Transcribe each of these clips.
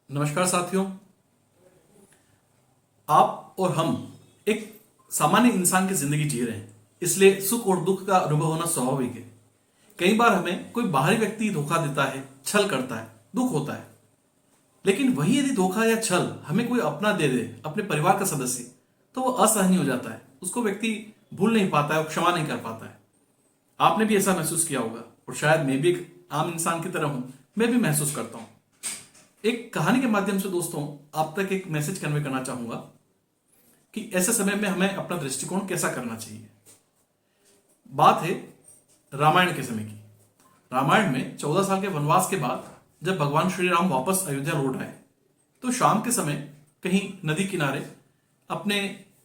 नमस्कार साथियों। आप और हम एक सामान्य इंसान की जिंदगी जी रहे हैं, इसलिए सुख और दुख का अनुभव होना स्वाभाविक है। कई बार हमें कोई बाहरी व्यक्ति धोखा देता है, छल करता है, दुख होता है। लेकिन वही यदि धोखा या छल हमें कोई अपना दे दे, अपने परिवार का सदस्य, तो वो असहनीय हो जाता है। उसको व्यक्ति भूल नहीं पाता है और क्षमा नहीं कर पाता है। आपने भी ऐसा महसूस किया होगा और शायद मैं भी एक आम इंसान की तरह हूं, मैं भी महसूस करता हूं। एक कहानी के माध्यम से दोस्तों आप तक एक मैसेज कन्वे करना चाहूंगा कि ऐसे समय में हमें अपना दृष्टिकोण कैसा करना चाहिए। बात है रामायण के समय की। रामायण में 14 साल के वनवास के बाद जब भगवान श्री राम वापस अयोध्या लौट आए तो शाम के समय कहीं नदी किनारे अपने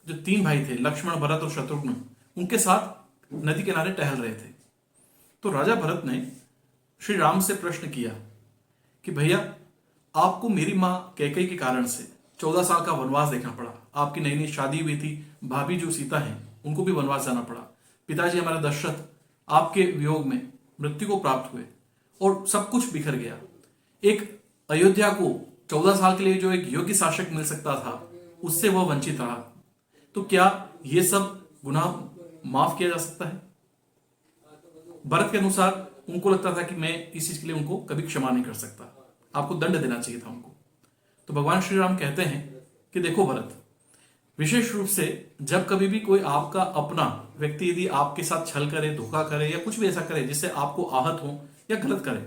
जो 3 भाई थे, लक्ष्मण, भरत और शत्रुघ्न, उनके साथ नदी किनारे टहल रहे थे। तो राजा भरत ने श्री राम से प्रश्न किया कि भैया, आपको मेरी मां कैकेयी के कारण से 14 साल का वनवास देखना पड़ा। आपकी नई नई शादी हुई थी, भाभी जो सीता हैं उनको भी वनवास जाना पड़ा। पिताजी हमारे दशरथ आपके वियोग में मृत्यु को प्राप्त हुए और सब कुछ बिखर गया। एक अयोध्या को 14 साल के लिए जो एक योग्य शासक मिल सकता था, उससे वह वंचित रहा। तो क्या ये सब गुनाह माफ किया जा सकता है? भरत के अनुसार उनको लगता था कि मैं इस चीज के लिए उनको कभी क्षमा नहीं कर सकता, आपको दंड देना चाहिए था उनको। तो भगवान श्री राम कहते हैं कि देखो भरत, विशेष रूप से जब कभी भी कोई आपका अपना व्यक्ति यदि आपके साथ छल करे, धोखा करे या कुछ भी ऐसा करे जिससे आपको आहत हो या गलत करे,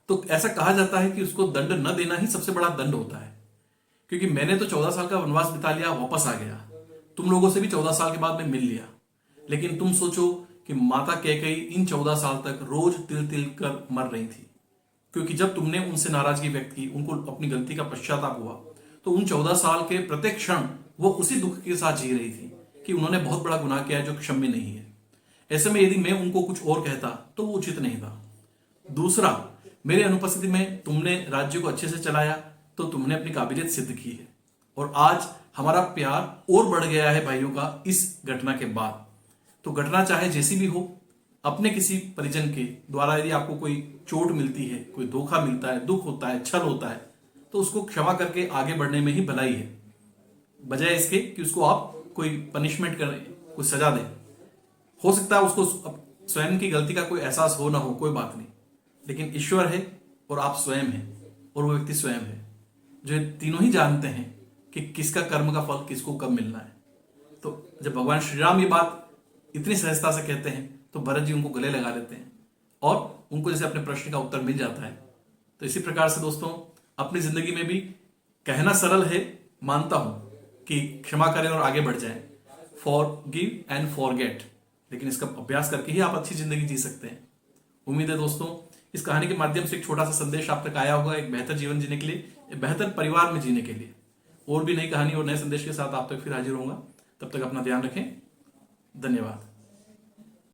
तो ऐसा कहा जाता है कि उसको दंड न देना ही सबसे बड़ा दंड होता है। क्योंकि मैंने तो 14 साल का वनवास बिता लिया, वापस आ गया, तुम लोगों से भी 14 साल के बाद में मिल लिया। लेकिन तुम सोचो कि माता कैकेयी इन 14 साल तक रोज तिल तिल कर मर रही थी, क्योंकि जब तुमने उनसे नाराजगी व्यक्त की, उनको अपनी गलती का पश्चाताप हुआ, तो उन 14 साल के प्रत्येक क्षण वो उसी दुख के साथ जी रही थी कि उन्होंने बहुत बड़ा गुनाह किया है जो क्षम्य नहीं है। ऐसे में यदि मैं उनको कुछ और कहता तो वो उचित नहीं था। दूसरा, मेरे अनुपस्थिति में तुमने राज्य को अच्छे से चलाया तो तुमने अपनी काबिलियत सिद्ध की है। और आज हमारा प्यार और बढ़ गया है भाइयों का इस घटना के बाद। तो घटना चाहे जैसी भी हो, अपने किसी परिजन के द्वारा यदि आपको कोई चोट मिलती है, कोई धोखा मिलता है, दुख होता है, छल होता है, तो उसको क्षमा करके आगे बढ़ने में ही भलाई है, बजाय इसके कि उसको आप कोई पनिशमेंट करें, कोई सजा दें। हो सकता है उसको स्वयं की गलती का कोई एहसास हो ना हो, कोई बात नहीं, लेकिन ईश्वर है और आप स्वयं हैं और वो व्यक्ति स्वयं है, जो तीनों ही जानते हैं कि किसका कर्म का फल किसको कब मिलना है। तो जब भगवान श्री राम ये बात इतनी सहजता से कहते हैं तो भरत जी उनको गले लगा लेते हैं और उनको जैसे अपने प्रश्न का उत्तर मिल जाता है। तो इसी प्रकार से दोस्तों अपनी जिंदगी में भी कहना सरल है, मानता हूं कि क्षमा करें और आगे बढ़ जाएं, फॉरगिव एंड फॉरगेट, लेकिन इसका अभ्यास करके ही आप अच्छी जिंदगी जी सकते हैं। उम्मीद है दोस्तों इस कहानी के माध्यम से एक छोटा सा संदेश आप तक आया होगा, एक बेहतर जीवन जीने के लिए, एक बेहतर परिवार में जीने के लिए। और भी नई कहानी और नए संदेश के साथ आप तक फिर हाजिर होऊंगा। तब तक अपना ध्यान रखें। धन्यवाद।